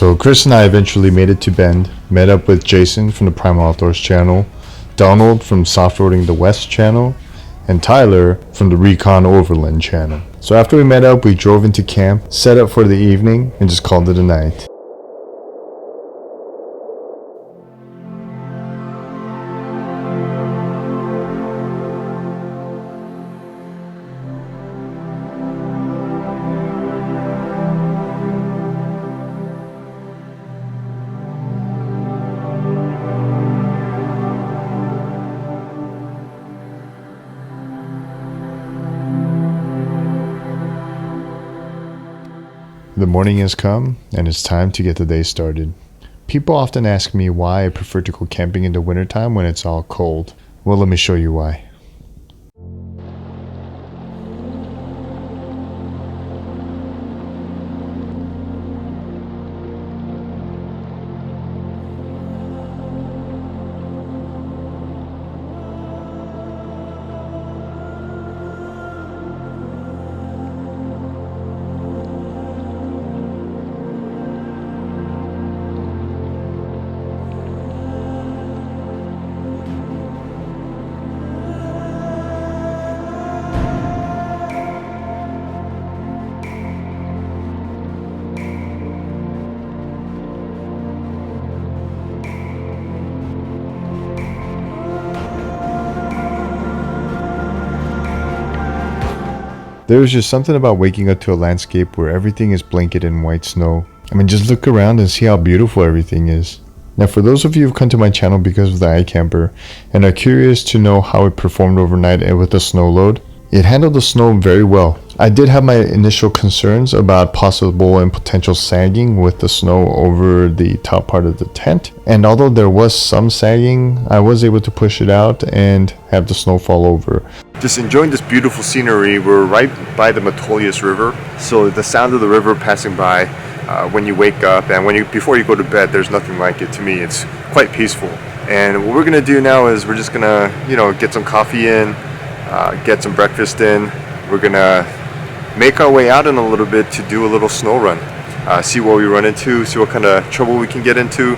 So Chris and I eventually made it to Bend, met up with Jason from the Primal Outdoors channel, Donald from Softroadingthewest channel, and Tyler from the Recon Overland channel. So after we met up, we drove into camp, set up for the evening, and just called it a night. The morning has come, and it's time to get the day started. People often ask me why I prefer to go camping in the wintertime when it's all cold. Well, let me show you why. There was just something about waking up to a landscape where everything is blanketed in white snow. I mean, just look around and see how beautiful everything is. Now, for those of you who've come to my channel because of the iCamper and are curious to know how it performed overnight and with the snow load, it handled the snow very well. I did have my initial concerns about possible and potential sagging with the snow over the top part of the tent, and although there was some sagging, I was able to push it out and have the snow fall over. Just enjoying this beautiful scenery. We're right by the Metolius River, so the sound of the river passing by when you wake up and before you go to bed, there's nothing like it. To me, it's quite peaceful. And what we're gonna do now is we're just gonna, get some coffee in, get some breakfast in. We're gonna make our way out in a little bit to do a little snow run, see what we run into, see what kind of trouble we can get into.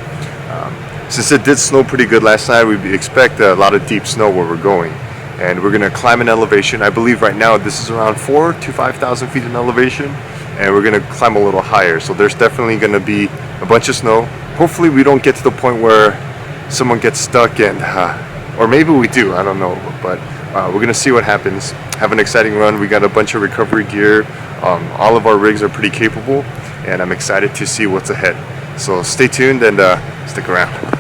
Since it did snow pretty good last night, we expect a lot of deep snow where we're going. And we're gonna climb an elevation. I believe right now this is around 4,000 to 5,000 feet in elevation, and we're gonna climb a little higher. So there's definitely gonna be a bunch of snow. Hopefully we don't get to the point where someone gets stuck and, or maybe we do, I don't know. But we're gonna see what happens. Have an exciting run. We got a bunch of recovery gear. All of our rigs are pretty capable, and I'm excited to see what's ahead. So stay tuned and stick around.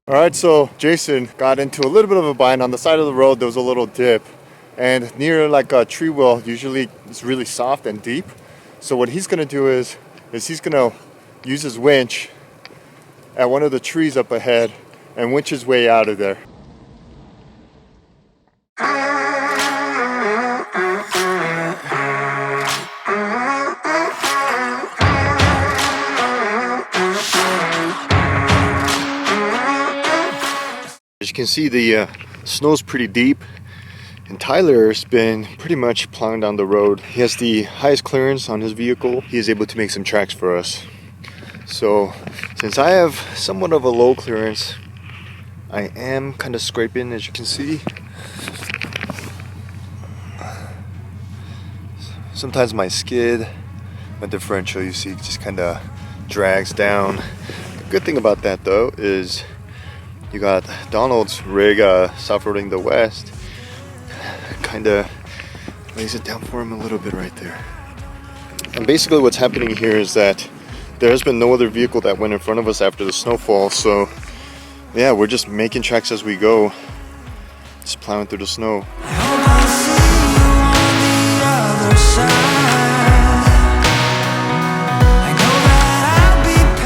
Alright, so Jason got into a little bit of a bind. On the side of the road there was a little dip, and near like a tree well usually it's really soft and deep. So what he's gonna do is he's gonna use his winch at one of the trees up ahead and winch his way out of there. As you can see, the snow's pretty deep, and Tyler's been pretty much plowing down the road. He has the highest clearance on his vehicle. He is able to make some tracks for us. So since I have somewhat of a low clearance, I am kind of scraping, as you can see. Sometimes my skid, my differential, you see, just kind of drags down. The good thing about that though is you got Donald's rig, Softroadingthewest, kind of lays it down for him a little bit right there. And basically what's happening here is that there has been no other vehicle that went in front of us after the snowfall, so yeah, we're just making tracks as we go, just plowing through the snow.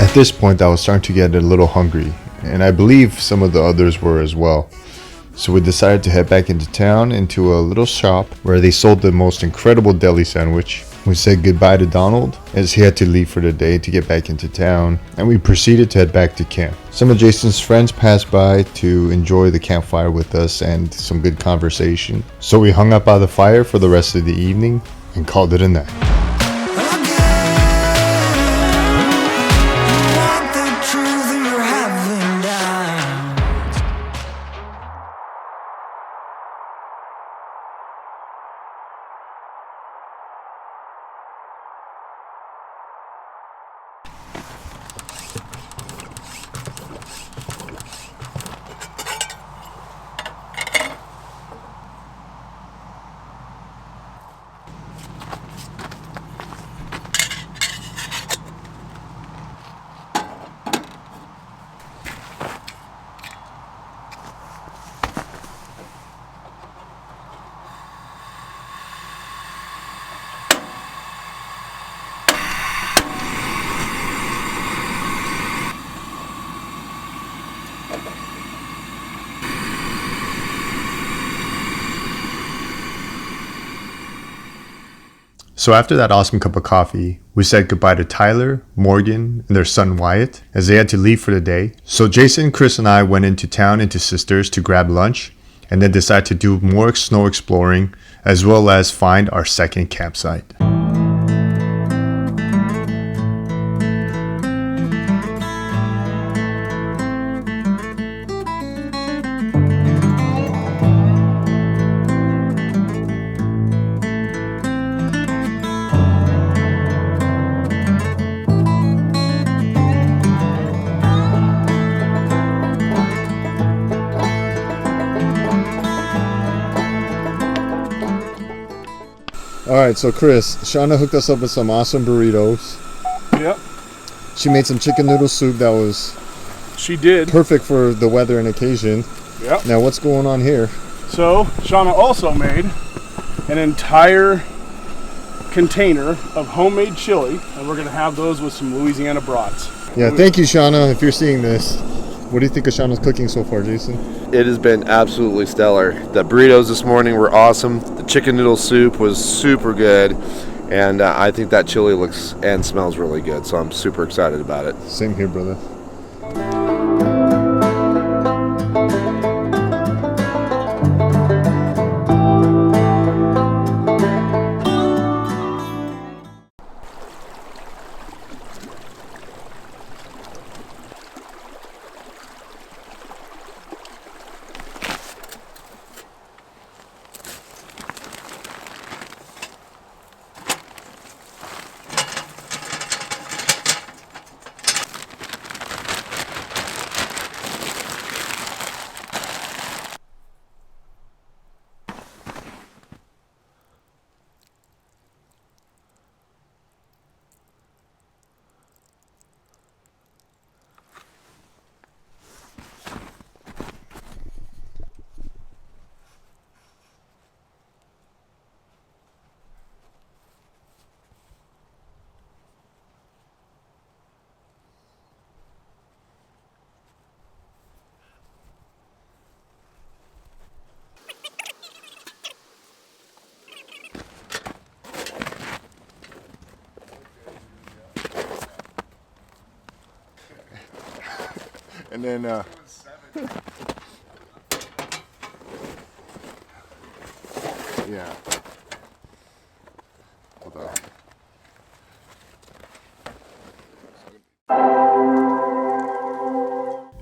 At this point I was starting to get a little hungry, and I believe some of the others were as well. So we decided to head back into town, into a little shop where they sold the most incredible deli sandwich. We said goodbye to Donald as he had to leave for the day to get back into town, and we proceeded to head back to camp. Some of Jason's friends passed by to enjoy the campfire with us and some good conversation. So we hung out by the fire for the rest of the evening and called it a night. So after that awesome cup of coffee, we said goodbye to Tyler, Morgan, and their son Wyatt as they had to leave for the day. So Jason, Chris, and I went into town into Sisters to grab lunch and then decided to do more snow exploring as well as find our second campsite. Alright, so Chris, Shauna hooked us up with some awesome burritos. Yep. She made some chicken noodle soup that was perfect for the weather and occasion. Yep. Now what's going on here? So Shauna also made an entire container of homemade chili, and we're going to have those with some Louisiana brats. Yeah, thank you, Shauna, if you're seeing this. What do you think of Shauna's cooking so far, Jason? It has been absolutely stellar. The burritos this morning were awesome. The chicken noodle soup was super good. And I think that chili looks and smells really good. So I'm super excited about it. Same here, brother. And then, yeah. Hold on.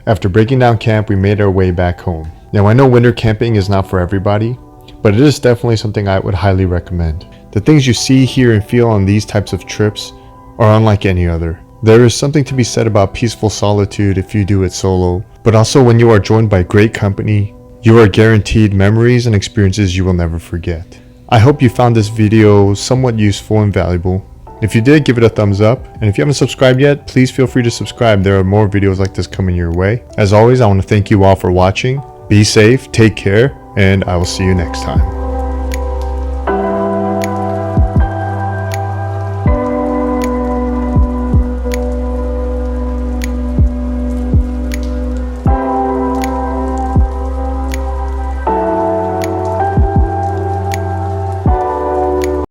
After breaking down camp, we made our way back home. Now I know winter camping is not for everybody, but it is definitely something I would highly recommend. The things you see, hear, and feel on these types of trips are unlike any other. There is something to be said about peaceful solitude if you do it solo, but also when you are joined by great company, you are guaranteed memories and experiences you will never forget. I hope you found this video somewhat useful and valuable. If you did, give it a thumbs up, and if you haven't subscribed yet, please feel free to subscribe. There are more videos like this coming your way. As always, I want to thank you all for watching. Be safe, take care, and I will see you next time.